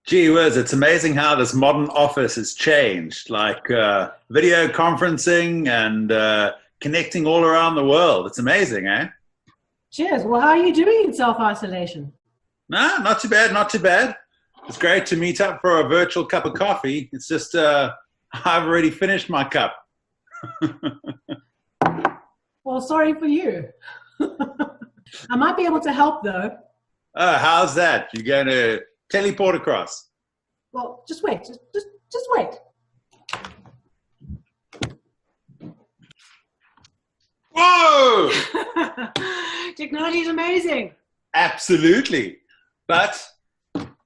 Gee whiz, it's amazing how this modern office has changed, like video conferencing and connecting all around the world. It's amazing, eh? Cheers. Well, how are you doing in self-isolation? No, not too bad, not too bad. It's great to meet up for a virtual cup of coffee. It's just, I've already finished my cup. Well, sorry for you. I might be able to help, though. How's that? You're going to teleport across? Well, just wait. Just wait. Whoa! Technology is amazing. Absolutely. But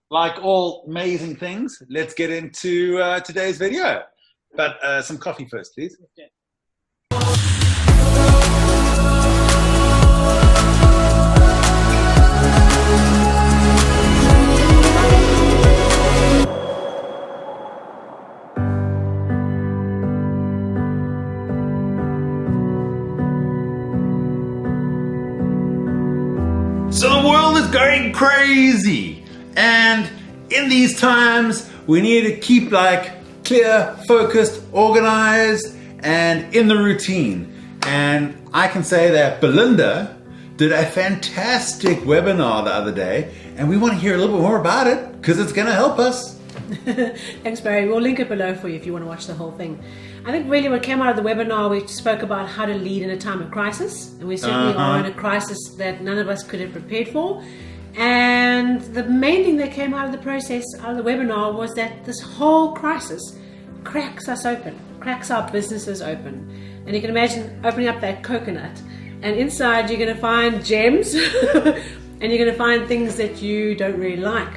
like all amazing things, let's get into today's video. But some coffee first, please. Okay. So the world is going crazy, and in these times we need to keep clear, focused, organized, and in the routine. And I can say that Belinda did a fantastic webinar the other day, and we want to hear a little bit more about it because it's going to help us. Thanks, Barry. We'll link it below for you if you want to watch the whole thing. I think really what came out of the webinar, we spoke about how to lead in a time of crisis. And we certainly are in a crisis that none of us could have prepared for. And the main thing that came out of the process, out of the webinar, was that this whole crisis cracks us open, cracks our businesses open. And you can imagine opening up that coconut, and inside you're going to find gems and you're going to find things that you don't really like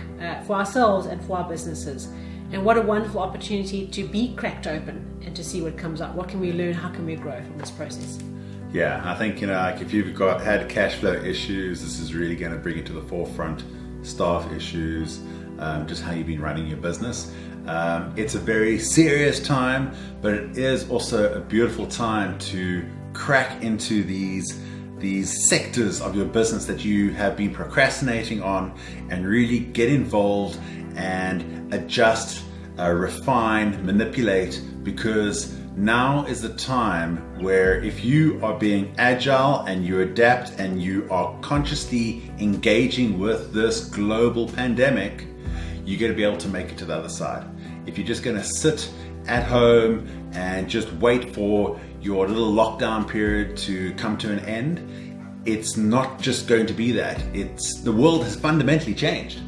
for ourselves and for our businesses. And what a wonderful opportunity to be cracked open and to see what comes up. What can we learn? How can we grow from this process? Yeah, I think, if you've had cash flow issues, this is really going to bring it to the forefront. Staff issues, just how you've been running your business. It's a very serious time, but it is also a beautiful time to crack into these sectors of your business that you have been procrastinating on and really get involved and adjust, refine, manipulate, because now is the time where if you are being agile and you adapt and you are consciously engaging with this global pandemic, you're going to be able to make it to the other side. If you're just going to sit at home and just wait for your little lockdown period to come to an end, it's not just going to be that. The world has fundamentally changed.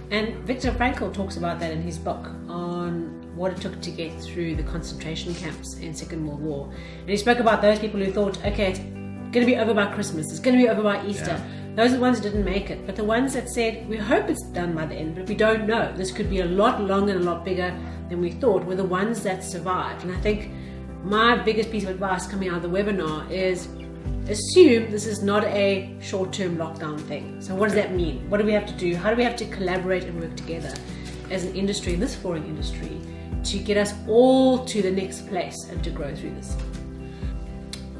And Viktor Frankl talks about that in his book on what it took to get through the concentration camps in Second World War. And he spoke about those people who thought, okay, it's going to be over by Christmas, it's going to be over by Easter. Yeah. Those are the ones who didn't make it. But the ones that said, we hope it's done by the end, but we don't know. This could be a lot longer and a lot bigger than we thought, were the ones that survived. And I think my biggest piece of advice coming out of the webinar is assume this is not a short-term lockdown thing. So what does that mean? What do we have to do? How do we have to collaborate and work together as an industry, this flooring industry, to get us all to the next place and to grow through this?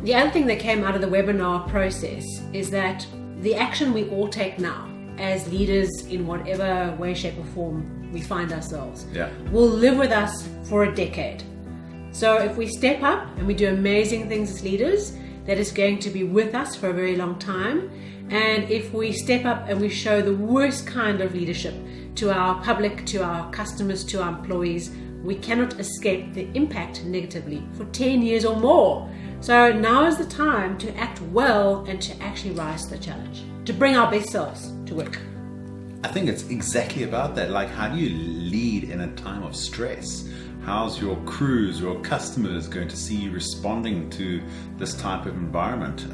The other thing that came out of the webinar process is that the action we all take now as leaders in whatever way, shape or form we find ourselves will live with us for a decade. So if we step up and we do amazing things as leaders, that is going to be with us for a very long time. And if we step up and we show the worst kind of leadership to our public, to our customers, to our employees, we cannot escape the impact negatively for 10 years or more. So now is the time to act well and to actually rise to the challenge, to bring our best selves to work. I think it's exactly about that. How do you lead in a time of stress? How's your crews, your customers going to see you responding to this type of environment?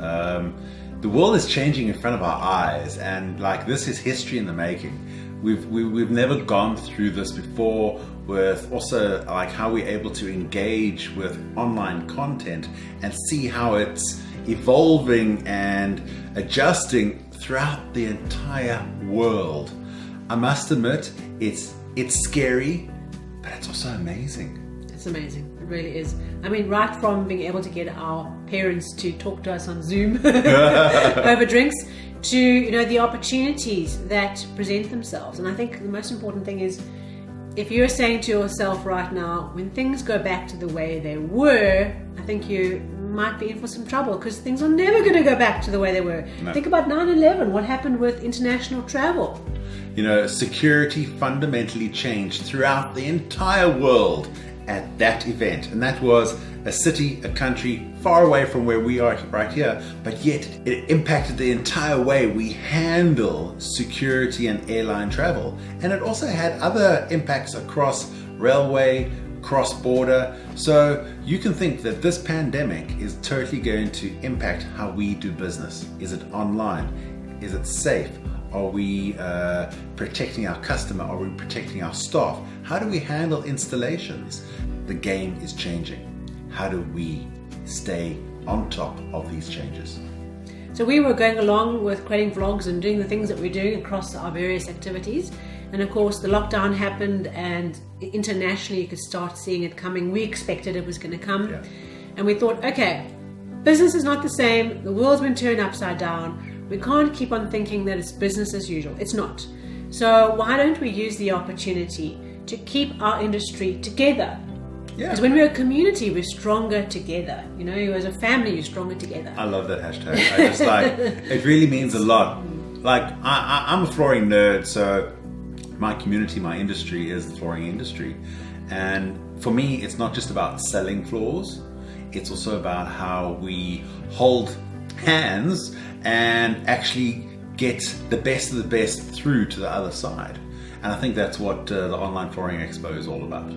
The world is changing in front of our eyes, and this is history in the making. We've never gone through this before, with also how we're able to engage with online content and see how it's evolving and adjusting throughout the entire world. I must admit, it's scary, but it's also amazing. It's amazing. It really is. I mean, right from being able to get our parents to talk to us on Zoom over drinks to the opportunities that present themselves. And I think the most important thing is, if you're saying to yourself right now, when things go back to the way they were, I think you might be in for some trouble, because things are never going to go back to the way they were. No. Think about 9/11, what happened with international travel. Security fundamentally changed throughout the entire world at that event. And that was a city, a country far away from where we are right here, but yet it impacted the entire way we handle security and airline travel. And it also had other impacts across railway, cross-border. So you can think that this pandemic is totally going to impact how we do business. Is it online? Is it safe? Are we protecting our customer? Are we protecting our staff? How do we handle installations? The game is changing. How do we stay on top of these changes? So we were going along with creating vlogs and doing the things that we're doing across our various activities. And of course the lockdown happened, and internationally you could start seeing it coming. We expected it was going to come. Yeah. And we thought, okay, business is not the same. The world's been turned upside down. We can't keep on thinking that it's business as usual. It's not. So why don't we use the opportunity to keep our industry together? Yeah. Because when we're a community, we're stronger together. As a family, you're stronger together. I love that hashtag. I just it really means a lot. I'm a flooring nerd, so my community, my industry is the flooring industry. And for me, it's not just about selling floors. It's also about how we hold hands and actually get the best of the best through to the other side. And I think that's what the Online Flooring Expo is all about.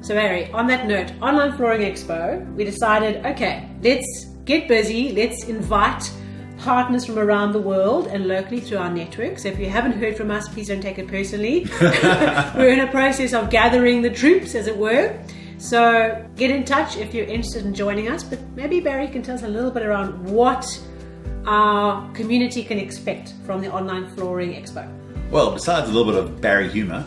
So Harry, on that note, Online Flooring Expo, we decided, okay, let's get busy. Let's invite partners from around the world and locally through our network. So if you haven't heard from us, please don't take it personally. We're in a process of gathering the troops, as it were. So get in touch if you're interested in joining us. But maybe Barry can tell us a little bit around what our community can expect from the Online Flooring Expo. Well, besides a little bit of Barry humor,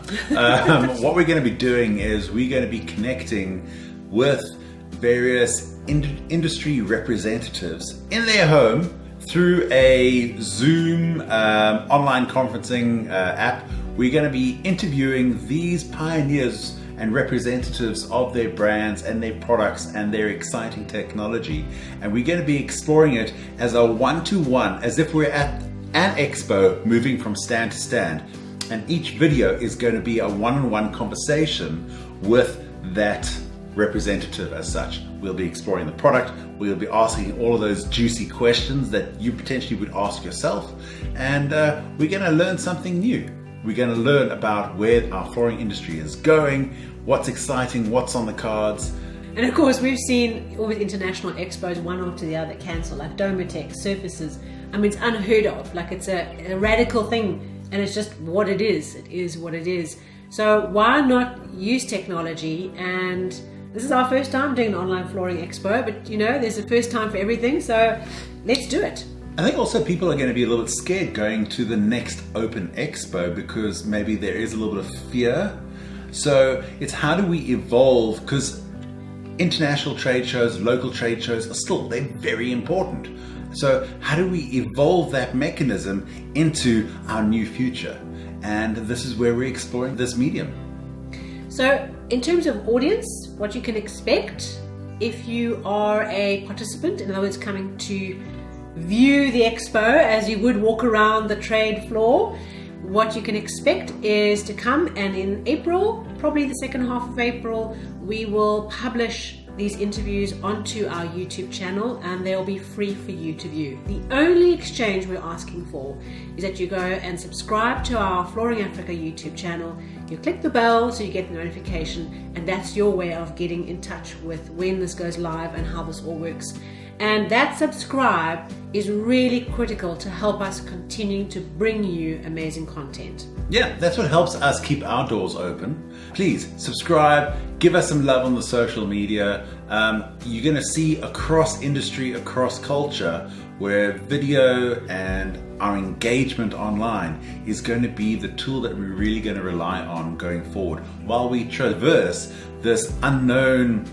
what we're going to be doing is we're going to be connecting with various industry representatives in their home through a Zoom online conferencing app. We're going to be interviewing these pioneers and representatives of their brands and their products and their exciting technology. And we're going to be exploring it as a one-to-one, as if we're at an expo moving from stand to stand. And each video is going to be a one-on-one conversation with that representative as such. We'll be exploring the product, we'll be asking all of those juicy questions that you potentially would ask yourself, and we're going to learn something new. We're going to learn about where our flooring industry is going, what's exciting, what's on the cards. And of course, we've seen all these international expos, one after the other, cancel, like Domatech, Surfaces. I mean, it's unheard of. Like, it's a radical thing, and it's just what it is. It is what it is. So why not use technology? And this is our first time doing an online flooring expo, but there's a first time for everything. So let's do it. I think also people are going to be a little bit scared going to the next open expo because maybe there is a little bit of fear. So it's how do we evolve? Because international trade shows, local trade shows they're very important. So how do we evolve that mechanism into our new future? And this is where we're exploring this medium. So in terms of audience, what you can expect if you are a participant, in other words, coming to view the expo as you would walk around the trade floor, what you can expect is to come, and in April, probably the second half of April, we will publish these interviews onto our YouTube channel, and they'll be free for you to view. The only exchange we're asking for is that you go and subscribe to our Flooring Africa YouTube channel. You click the bell so you get the notification, and that's your way of getting in touch with when this goes live and how this all works. And that subscribe is really critical to help us continue to bring you amazing content. Yeah, that's what helps us keep our doors open. Please subscribe, give us some love on the social media. You're going to see across industry, across culture, where video and our engagement online is going to be the tool that we're really going to rely on going forward while we traverse this unknown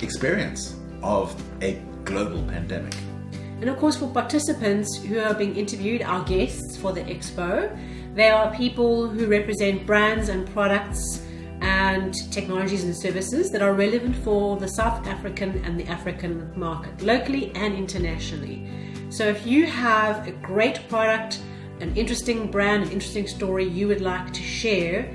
experience of a global pandemic. And of course, for participants who are being interviewed, our guests for the expo, they are people who represent brands and products and technologies and services that are relevant for the South African and the African market, locally and internationally. So if you have a great product, an interesting brand, an interesting story you would like to share,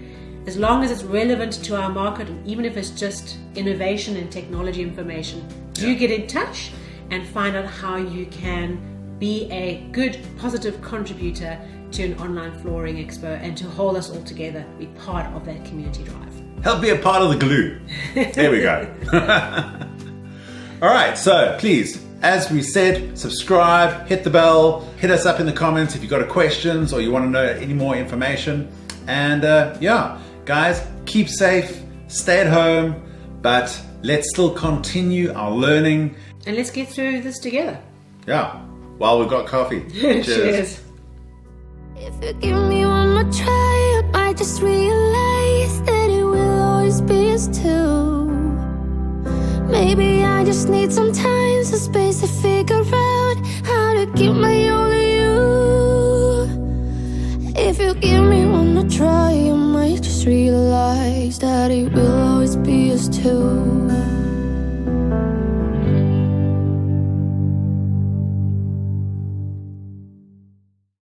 as long as it's relevant to our market, and even if it's just innovation and technology information, do get in touch and find out how you can be a good, positive contributor to an online flooring expo and to hold us all together, be part of that community drive. Help be a part of the glue. There we go. All right, so please, as we said, subscribe, hit the bell, hit us up in the comments if you've got questions or you want to know any more information. And guys, keep safe, stay at home, but let's still continue our learning. And let's get through this together. Yeah, while we've got coffee. Cheers. If you give me one more try, I might just realize that it will always be us two. Maybe I just need some time, some space to figure out how to give my all to you. If you give me one more try, I might just realize that it will always be us two.